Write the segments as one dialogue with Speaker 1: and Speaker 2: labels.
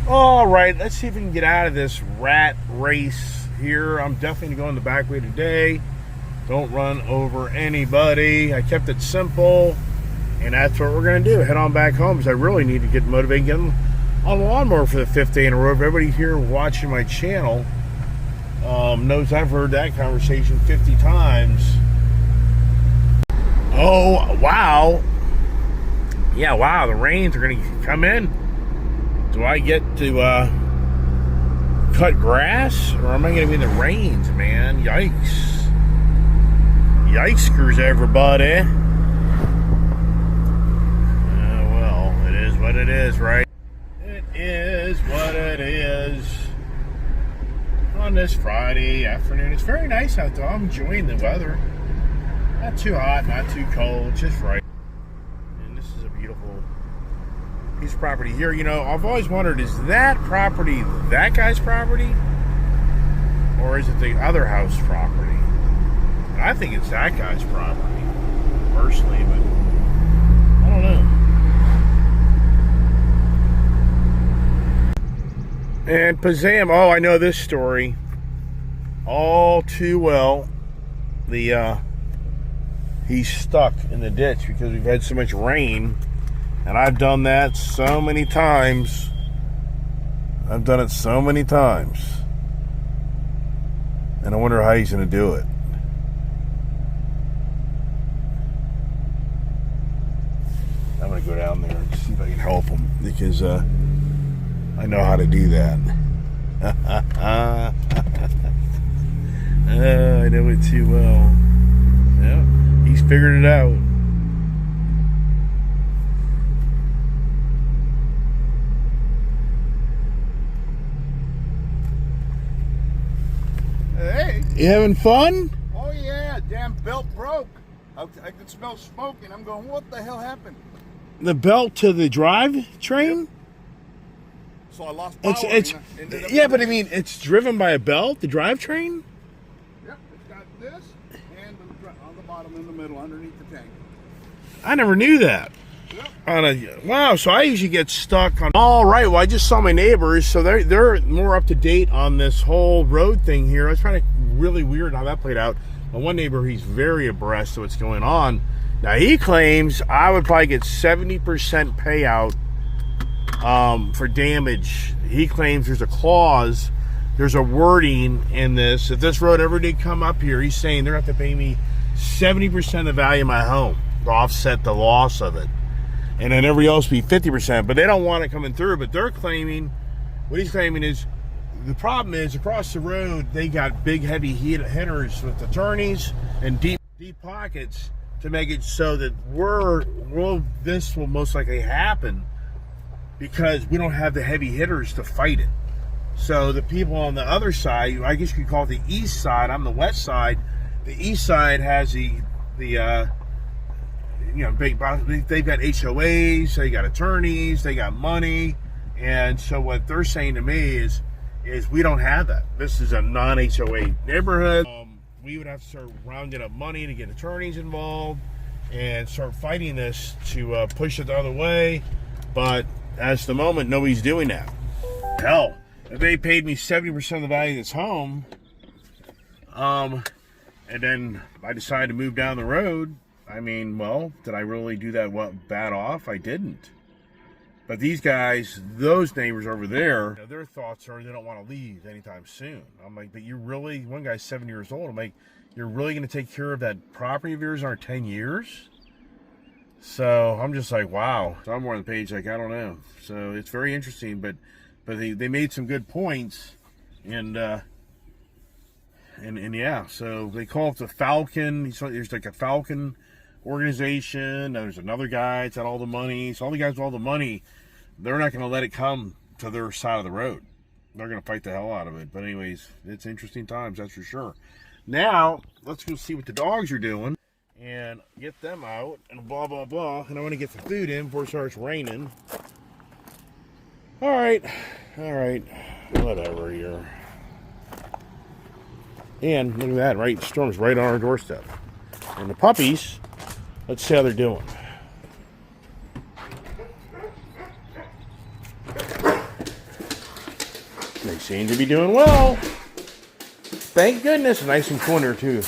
Speaker 1: All right, let's see if we can get out of this rat race here. I'm definitely going the back way today. Don't run over anybody. I kept it simple, and that's what we're going to do. Head on back home because I really need to get motivated getting on the lawnmower for the 5th day in a row. Everybody here watching my channel knows I've heard that conversation 50 times. Oh, wow. Yeah, wow, the rains are going to come in. Do I get to cut grass, or am I going to be in the rains, man? Yikes. Yikeskers, everybody. Well, it is what it is, right? It is what it is. On this Friday afternoon. It's very nice out there. I'm enjoying the weather. Not too hot, not too cold, just right. And this is a beautiful piece of property here. You know, I've always wondered, is that property that guy's property? Or is it the other house property? And I think it's that guy's property, personally, but I don't know. And Pazam, oh, I know this story all too well. He's stuck in the ditch because we've had so much rain. And I've done that so many times. I've done it so many times. And I wonder how he's going to do it. I'm going to go down there and see if I can help him. Because I know how to do that. I know it too well. Yeah, he's figured it out.
Speaker 2: Hey.
Speaker 1: You having fun?
Speaker 2: Oh yeah, damn belt broke. I could smell smoke and I'm going, what the hell happened?
Speaker 1: The belt to the drive train?
Speaker 2: Yep. So I lost power.
Speaker 1: Yeah, but I mean, it's driven by a belt, the drivetrain?
Speaker 2: Yep, it's got this and on the bottom in the middle underneath the tank.
Speaker 1: I never knew that.
Speaker 2: Yep.
Speaker 1: Wow, so I usually get stuck on. All right, well, I just saw my neighbors, so they're more up to date on this whole road thing here. I was trying to really weird how that played out. But one neighbor, he's very abreast of what's going on. Now he claims I would probably get 70% payout for damage. He claims there's a clause, there's a wording in this. If this road ever did come up here, he's saying they're going to have to pay me 70% of the value of my home to offset the loss of it. And then everybody else be 50%, but they don't want it coming through. But they're claiming, what he's claiming is, the problem is across the road, they got big heavy hitters with attorneys and deep pockets to make it so that this will most likely happen because we don't have the heavy hitters to fight it. So the people on the other side, I guess you could call it the east side, I'm the west side. The east side has they've got HOAs, they got attorneys, they got money. And so what they're saying to me is we don't have that. This is a non-HOA neighborhood. We would have to start rounding up money to get attorneys involved and start fighting this to push it the other way. But at the moment, nobody's doing that. Hell, if they paid me 70% of the value of this home, and then I decided to move down the road, I mean, well, did I really do that bad off? I didn't. But these guys, those neighbors over there, their thoughts are they don't want to leave anytime soon. I'm like, but you really, one guy's 7 years old. I'm like, you're really going to take care of that property of yours in our 10 years? So I'm just like, wow. So I'm more on the page like, I don't know. So it's very interesting, but they made some good points. And yeah, so they call it the Falcon. There's like a Falcon organization. There's another guy that's got all the money. So all the guys with all the money, they're not going to let it come to their side of the road. They're going to fight the hell out of it. But anyways, it's interesting times, that's for sure. Now, let's go see what the dogs are doing and get them out and blah, blah, blah. And I want to get the food in before it starts raining. All right. Whatever here. And look at that, right? The storm's right on our doorstep. And the puppies, let's see how they're doing. They seem to be doing well. Thank goodness. Nice and cool in here, too.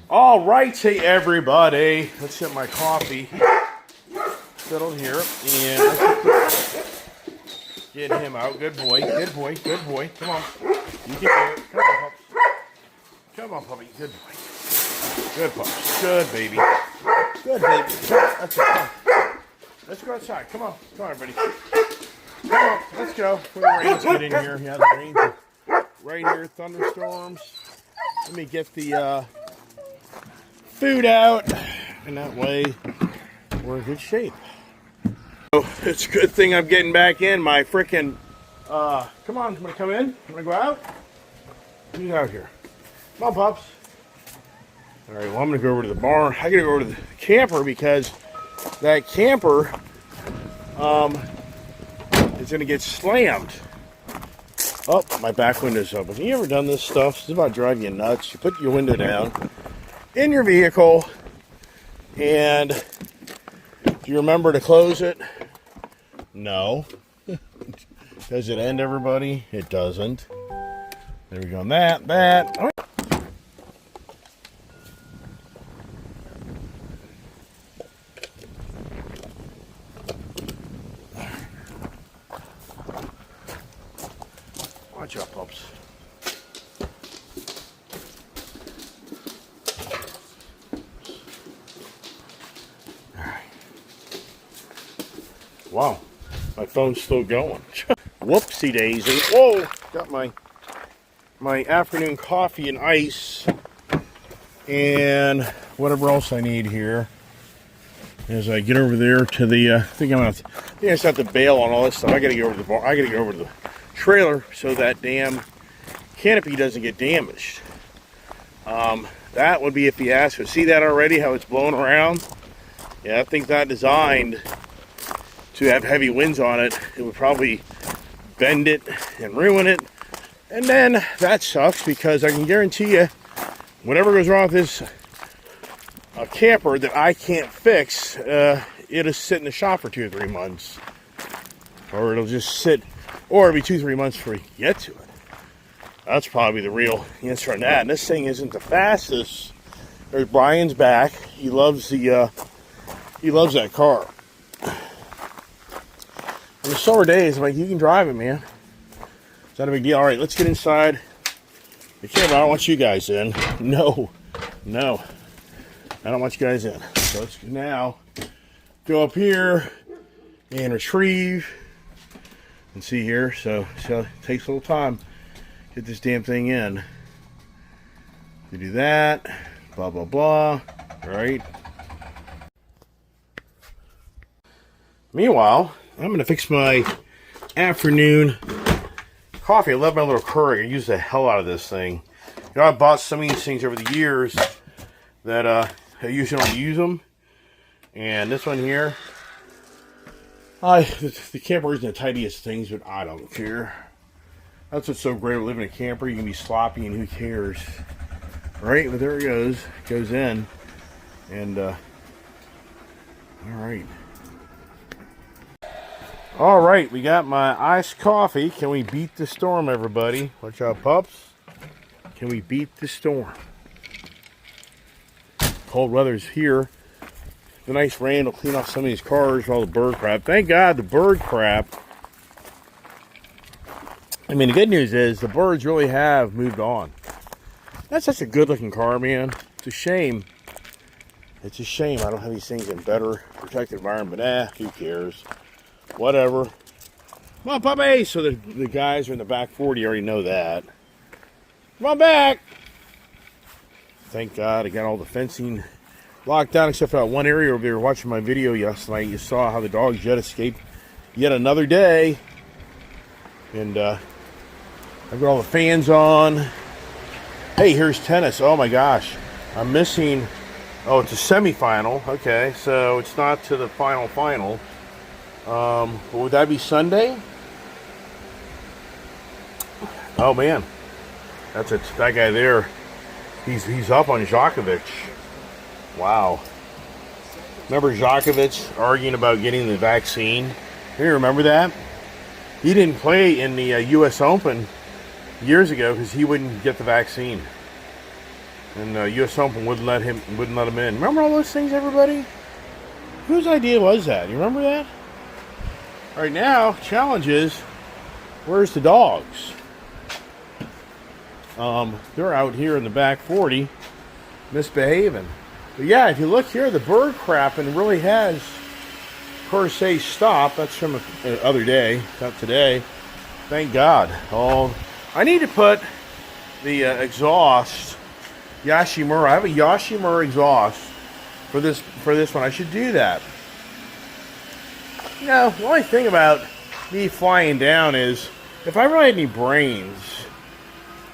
Speaker 1: All right, say everybody. Let's get my coffee settled here. And let's get him out. Good boy. Good boy. Good boy. Come on. You can do it. Come on, pups. Come on, puppy. Good boy. Good pups. Good baby. Good baby. Come on. That's it. Come on. Let's go outside. Come on. Come on, everybody. Come on. Let's go. Before the rains get in here. Yeah, the rains are right here. Thunderstorms. Let me get the food out. And that way, we're in good shape. So, it's a good thing I'm getting back in. My frickin' come on. I'm going to come in. I'm going to go out. Who's out here? Come on, pups. All right, well, I'm going to go over to the barn. I got to go over to the camper because that camper is going to get slammed. Oh, my back window's open. Have you ever done this stuff? It's about to drive you nuts. You put your window down in your vehicle, and do you remember to close it? No. Does it end, everybody? It doesn't. There we go on that. All right. Watch out, pups. All right. Wow, my phone's still going. Whoopsie daisy. Whoa, got my afternoon coffee and ice and whatever else I need here as I get over there to the I think I just have to bail on all this stuff. I gotta go over to the bar. I gotta go over to the trailer so that damn canopy doesn't get damaged. That would be a fiasco. See that already, how it's blowing around? Yeah, I think that designed to have heavy winds on it, it would probably bend it and ruin it. And then that sucks because I can guarantee you, whatever goes wrong with this camper that I can't fix, it'll sit in the shop for 2 or 3 months. Or it'll just sit, or it'll be 2 or 3 months before you get to it. That's probably the real answer on that. And this thing isn't the fastest. There's Brian's back. He loves that car. On the summer days, I'm like, you can drive it, man. It's not a big deal. All right, let's get inside the camera. I don't want you guys in. No. I don't want you guys in. So let's now go up here and retrieve and see here. So it takes a little time to get this damn thing in. You do that. Blah, blah, blah. All right. Meanwhile, I'm going to fix my afternoon coffee. I love my little Keurig. I use the hell out of this thing. You know, I bought some of these things over the years that I usually don't use them. And this one here, the camper isn't the tidiest things, but I don't care. That's what's so great with living in a camper. You can be sloppy and who cares. Right, but there it goes. It goes in. And, all right. All right, we got my iced coffee. Can we beat the storm, everybody? Watch out, pups. Can we beat the storm? Cold weather's here. The nice rain will clean off some of these cars for all the bird crap. Thank God the bird crap. I mean, the good news is the birds really have moved on. That's such a good-looking car, man. It's a shame. It's a shame I don't have these things in better protected environment. Who cares? Whatever. Come on, puppy! So the guys are in the back 40 already know that. Come on back! Thank God I got all the fencing locked down except for that one area over there. Watching my video last night, you saw how the dogs yet escaped yet another day. And I've got all the fans on. Hey, here's tennis. Oh my gosh. I'm missing. Oh, it's a semifinal. Okay, so it's not to the final. Would that be Sunday? Oh man, that guy there. He's up on Djokovic. Wow. Remember Djokovic arguing about getting the vaccine? You remember that? He didn't play in the U.S. Open years ago because he wouldn't get the vaccine, and U.S. Open wouldn't let him in. Remember all those things, everybody? Whose idea was that? You remember that? All right, now challenge is, where's the dogs? They're out here in the back 40, misbehaving. But yeah, if you look here, the bird crapping really has per se stopped. That's from the other day, not today. Thank God. I need to put the exhaust Yashimura. I have a Yashimura exhaust for this one. I should do that. You know, the only thing about me flying down is if I really had any brains.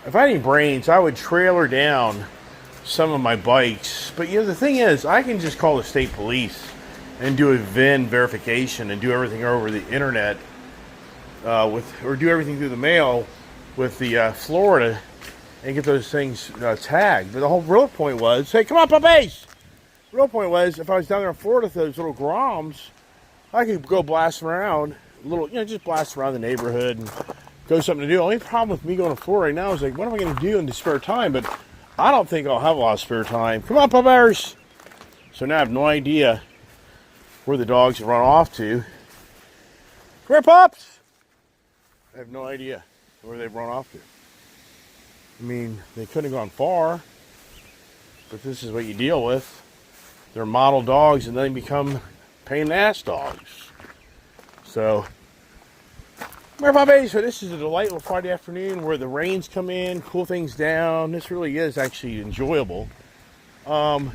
Speaker 1: If I had any brains, I would trailer down some of my bikes. But you know, the thing is, I can just call the state police and do a VIN verification and do everything over the internet or do everything through the mail with the Florida and get those things tagged. But the whole real point was, hey, come on, puppies! The real point was, if I was down there in Florida with those little Groms, I could go blast around, just blast around the neighborhood and go something to do. The only problem with me going to Florida right now is like, what am I going to do in the spare time? But I don't think I'll have a lot of spare time. Come on, puppies! So now I have no idea where the dogs have run off to. Come here, pups! I have no idea where they've run off to. I mean, they couldn't have gone far, but this is what you deal with. They're model dogs and then become pain in the ass dogs. So, come here, puppies! So this is a delightful Friday afternoon where the rains come in, cool things down. This really is actually enjoyable. And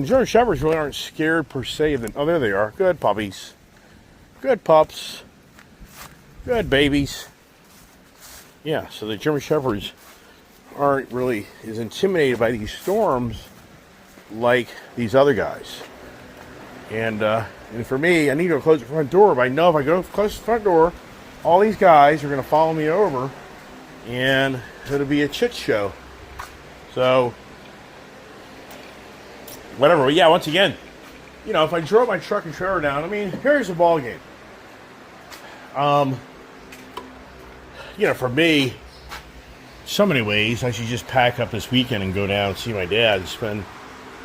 Speaker 1: German Shepherds really aren't scared per se of them. Oh, there they are. Good puppies. Good pups. Good babies. Yeah, so the German Shepherds aren't really as intimidated by these storms like these other guys. And for me, I need to close the front door, but I know if I go close the front door, all these guys are going to follow me over, and it'll be a chit show. So, whatever. But yeah, once again, you know, if I drove my truck and trailer down, I mean, here's the ball game. You know, for me, so many ways, I should just pack up this weekend and go down and see my dad and spend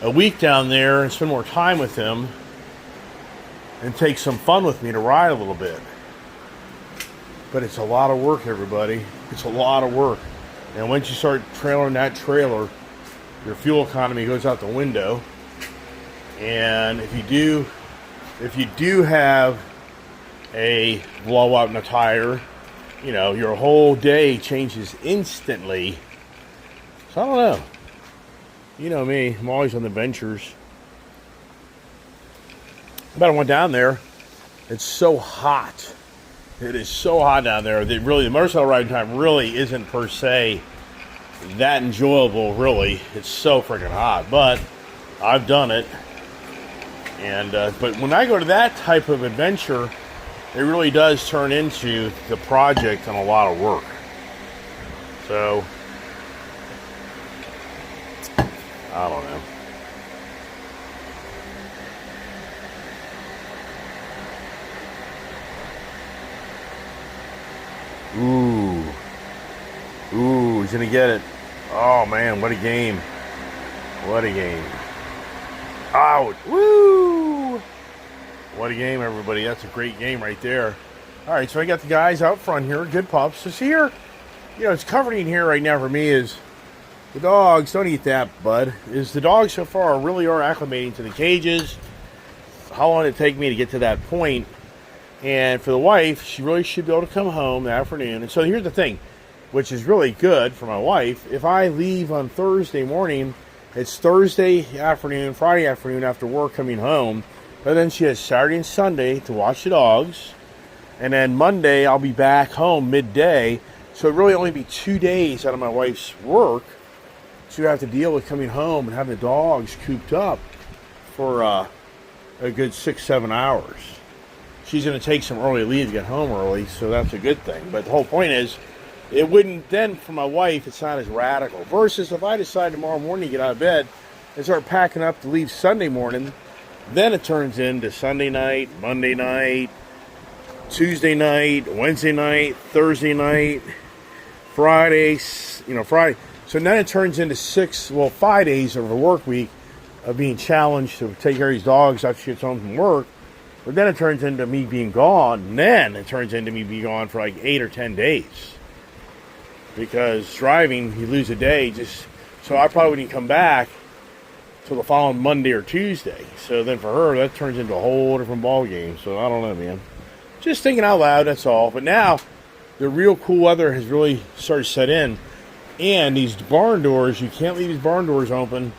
Speaker 1: a week down there and spend more time with him and take some fun with me to ride a little bit. But it's a lot of work, everybody. It's a lot of work. And once you start trailering that trailer, your fuel economy goes out the window. And if you do have a blowout in a tire, you know, your whole day changes instantly. So I don't know. You know me, I'm always on the ventures. But I went down there. It's so hot. It is so hot down there that really the motorcycle riding time really isn't per se that enjoyable, really. It's so freaking hot. But I've done it. And but when I go to that type of adventure, it really does turn into the project and a lot of work. So, I don't know. Ooh, he's gonna get it. Oh man, what a game. What a game. Out. Woo! What a game, everybody. That's a great game right there. All right, so I got the guys out front here. Good pups. So see here, you know, it's comforting here right now for me is the dogs, don't eat that, bud, is the dogs so far really are acclimating to the cages. How long did it take me to get to that point? And for the wife, she really should be able to come home that afternoon. And so here's the thing, which is really good for my wife. If I leave on Thursday morning, it's Thursday afternoon, Friday afternoon after work coming home. But then she has Saturday and Sunday to watch the dogs. And then Monday, I'll be back home midday. So it really only be 2 days out of my wife's work to have to deal with coming home and having the dogs cooped up for a good 6-7 hours. She's going to take some early leave to get home early, so that's a good thing. But the whole point is, it wouldn't then, for my wife, it's not as radical. Versus if I decide tomorrow morning to get out of bed and start packing up to leave Sunday morning, then it turns into Sunday night, Monday night, Tuesday night, Wednesday night, Thursday night, Friday, Friday. So then it turns into 5 days of a work week of being challenged to take care of these dogs after she gets home from work. But then it turns into me being gone. And then it turns into me being gone for like 8 or 10 days. Because driving, you lose a day. So I probably wouldn't come back till the following Monday or Tuesday. So then for her, that turns into a whole different ball game. So I don't know, man. Just thinking out loud, that's all. But now, the real cool weather has really started to set in. And these barn doors, you can't leave these barn doors open.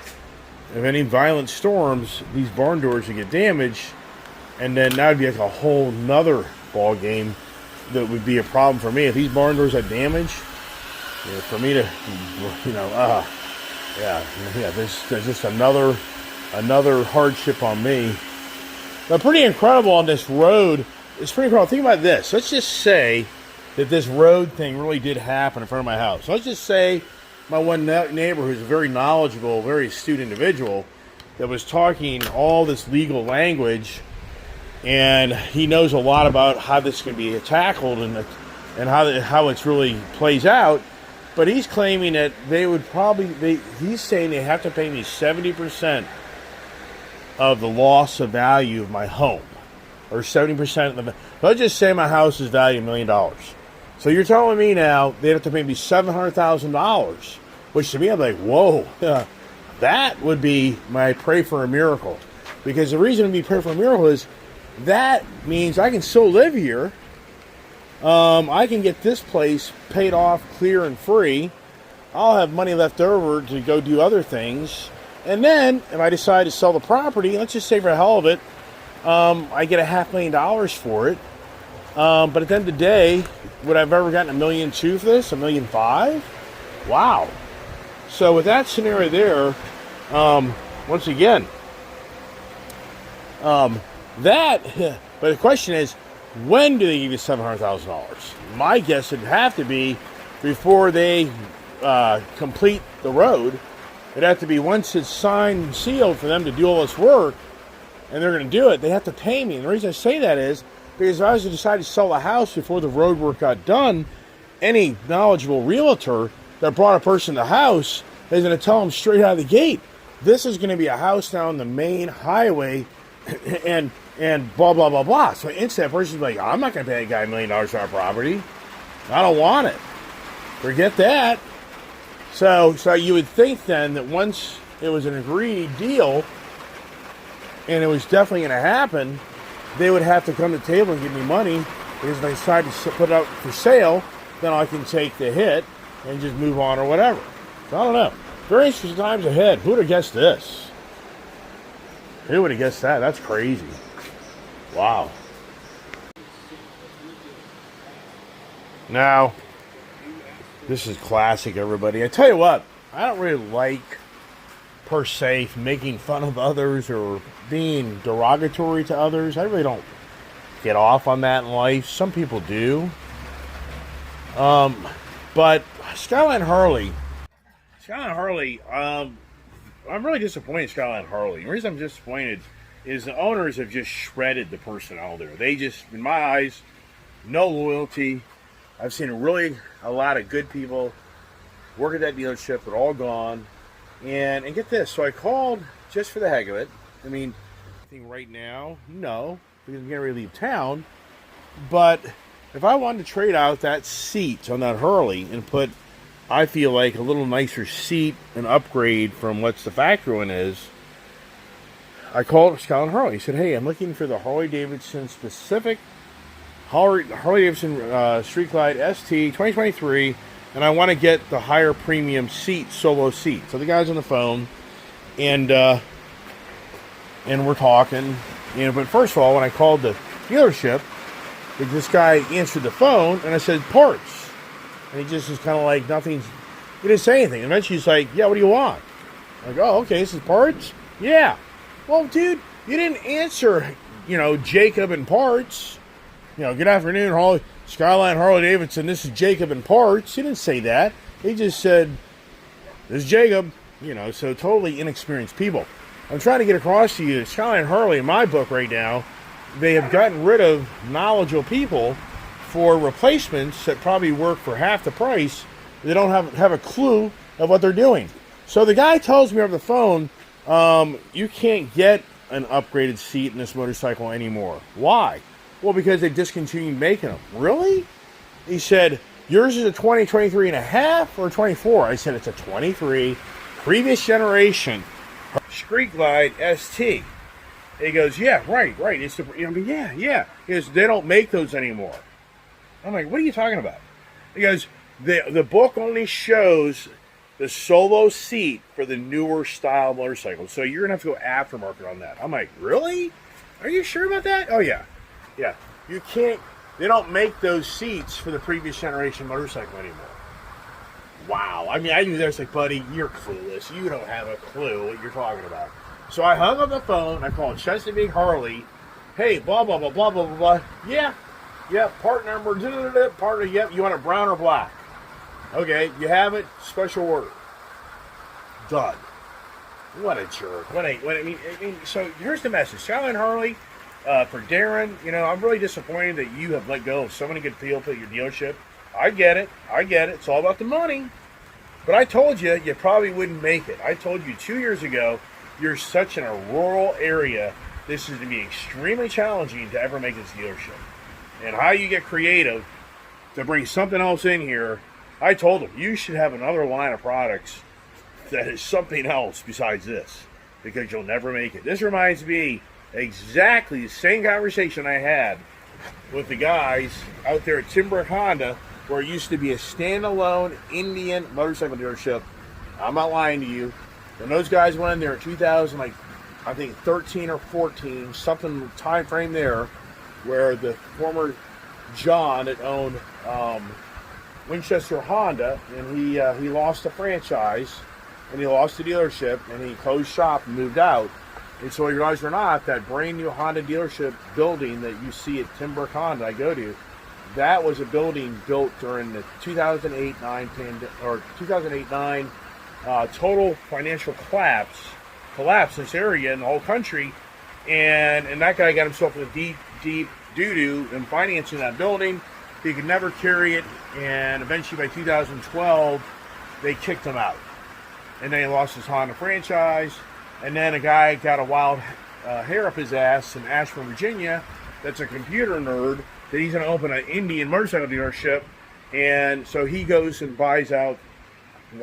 Speaker 1: If any violent storms, these barn doors would get damaged. And then that would be like a whole nother ball game that would be a problem for me. If these barn doors had damage, for me to, there's just another hardship on me. But pretty incredible on this road. It's pretty incredible. Think about this. Let's just say that this road thing really did happen in front of my house. Let's just say my one neighbor, who's a very knowledgeable, very astute individual, that was talking all this legal language, and he knows a lot about how this can be tackled and how it's really plays out. But he's claiming that he's saying they have to pay me 70% of the loss of value of my home, or 70% of the. Let's just say my house is valued $1 million. So you're telling me now they have to pay me $700,000, which to me I'm like, whoa, that would be my pray for a miracle. Because the reason to pray for a miracle is that means I can still live here. I can get this place paid off clear and free. I'll have money left over to go do other things. And then if I decide to sell the property, let's just say for the hell of it, I get $500,000 for it. But at the end of the day, would I have ever gotten $1.2 million for this? $1.5 million? Wow. So with that scenario there, once again, but the question is, when do they give you $700,000? My guess would have to be before they complete the road. It'd have to be once it's signed and sealed for them to do all this work, and they're going to do it. They have to pay me. And the reason I say that is because if I was to decide to sell the house before the road work got done, any knowledgeable realtor that brought a person to the house is going to tell them straight out of the gate, this is going to be a house down the main highway, and blah, blah, blah, blah. So instantly that person's like, I'm not going to pay a guy $1 million for our property. I don't want it. Forget that. So you would think then that once it was an agreed deal, and it was definitely going to happen, they would have to come to the table and give me money, because if they decide to put it out for sale, then I can take the hit and just move on or whatever. So I don't know. Very interesting times ahead. Who would have guessed this? Who would have guessed that? That's crazy. Wow. Now, this is classic, everybody. I tell you what, I don't really like, per se, making fun of others or being derogatory to others. I really don't get off on that in life. Some people do. But Skyline Harley, I'm really disappointed in Skyline Harley. The reason I'm disappointed is the owners have just shredded the personnel there. They just, in my eyes, no loyalty. I've seen a lot of good people work at that dealership. They're all gone. And get this, so I called just for the heck of it. I mean, I think right now, no, because I'm getting ready to leave town. But if I wanted to trade out that seat on that Harley and put, I feel like, a little nicer seat, an upgrade from what the factory one is, I called Skyline Harley. He said, hey, I'm looking for the Harley-Davidson specific Harley-Davidson Street Glide ST 2023, and I want to get the higher premium seat, solo seat. So the guy's on the phone, and we're talking. But first of all, when I called the dealership, this guy answered the phone, and I said, parts. And he just was kind of like, nothing. He didn't say anything. And eventually he's like, yeah, what do you want? I'm like, oh, okay, this is parts? Yeah. Well, dude, you didn't answer, Jacob and parts. Good afternoon, Skyline Harley-Davidson. This is Jacob and parts. He didn't say that. He just said, this is Jacob. So totally inexperienced people. I'm trying to get across to you that Skyline Harley, in my book right now, they have gotten rid of knowledgeable people for replacements that probably work for half the price. They don't have a clue of what they're doing. So the guy tells me over the phone, you can't get an upgraded seat in this motorcycle anymore. Why? Well, because they discontinued making them. Really? He said, yours is a 23 and a half or 24? I said, it's a 23, previous generation, Street Glide ST. He goes, yeah, right. It's the, I mean, yeah. He goes, they don't make those anymore. I'm like, what are you talking about? He goes, the book only shows the solo seat for the newer style motorcycles. So you're going to have to go aftermarket on that. I'm like, really? Are you sure about that? Oh, yeah. Yeah. You can't, they don't make those seats for the previous generation motorcycle anymore. Wow. I mean, I knew that. I was like, buddy, you're clueless. You don't have a clue what you're talking about. So I hung up the phone. I called Chesapeake Harley. Hey, blah, blah, blah, blah, blah, blah, blah. Yeah, part number, partner, yep, you want it brown or black? Okay, you have it, special order. Done. What a jerk. I mean, so here's the message. Skyline Harley, for Darren, I'm really disappointed that you have let go of so many good people at your dealership. I get it. It's all about the money. But I told you probably wouldn't make it. I told you 2 years ago, you're such in a rural area, this is going to be extremely challenging to ever make this dealership. And how you get creative to bring something else in here, I told him, you should have another line of products that is something else besides this, because you'll never make it. This reminds me exactly the same conversation I had with the guys out there at Timbrook Honda, where it used to be a standalone Indian motorcycle dealership. I'm not lying to you. When those guys went in there in 2000, I think 13 or 14, something time frame there, where the former John that owned Winchester Honda, and he lost the franchise, and he lost the dealership, and he closed shop and moved out. And so, you realize or not, that brand new Honda dealership building that you see at Timbrook Honda I go to, that was a building built during the 2008-9 total financial collapse in this area in the whole country, and that guy got himself in a deep doo-doo in financing that building. He could never carry it, and eventually by 2012 they kicked him out, and then he lost his Honda franchise. And then a guy got a wild hair up his ass in Ashburn, Virginia, that's a computer nerd, that he's going to open an Indian motorcycle dealership. And so he goes and buys out,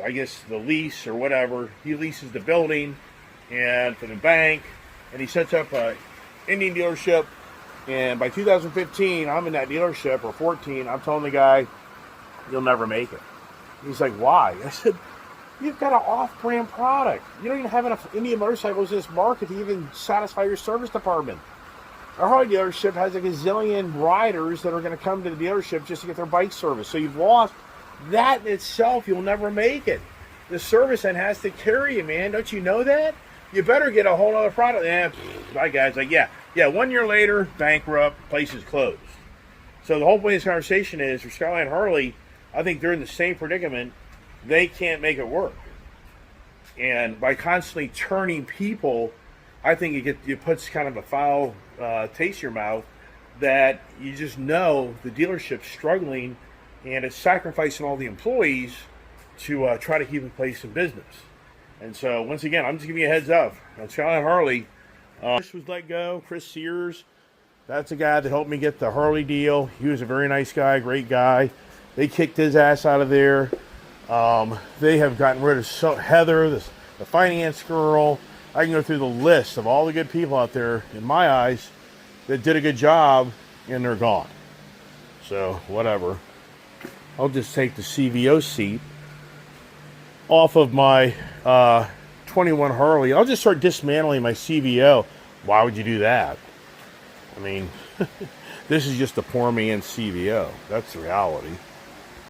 Speaker 1: I guess, the lease or whatever. He leases the building and for the bank, and he sets up an Indian dealership. And by 2015, I'm in that dealership, or 14, I'm telling the guy, you'll never make it. He's like, why? I said, you've got an off-brand product. You don't even have enough Indian motorcycles in this market to even satisfy your service department. Our Harley dealership has a gazillion riders that are going to come to the dealership just to get their bike service. So you've lost that in itself. You'll never make it. The service end has to carry you, man. Don't you know that? You better get a whole other product. My guy's like, yeah. 1 year later, bankrupt, place is closed. So the whole point of this conversation is, for Skyline Harley, I think they're in the same predicament. They can't make it work. And by constantly turning people, I think it puts kind of a foul taste in your mouth, that you just know the dealership's struggling and it's sacrificing all the employees to try to keep the place in business. And so, once again, I'm just giving you a heads up. On Skyline Harley, Chris was let go. Chris Sears, that's the guy that helped me get the Harley deal. He was a very nice guy, great guy. They kicked his ass out of there. They have gotten rid of Heather, the finance girl. I can go through the list of all the good people out there, in my eyes, that did a good job, and they're gone. So, whatever. I'll just take the CVO seat off of my 21 Harley. I'll just start dismantling my CVO. Why would you do that? I mean, this is just a poor man's CVO. That's the reality.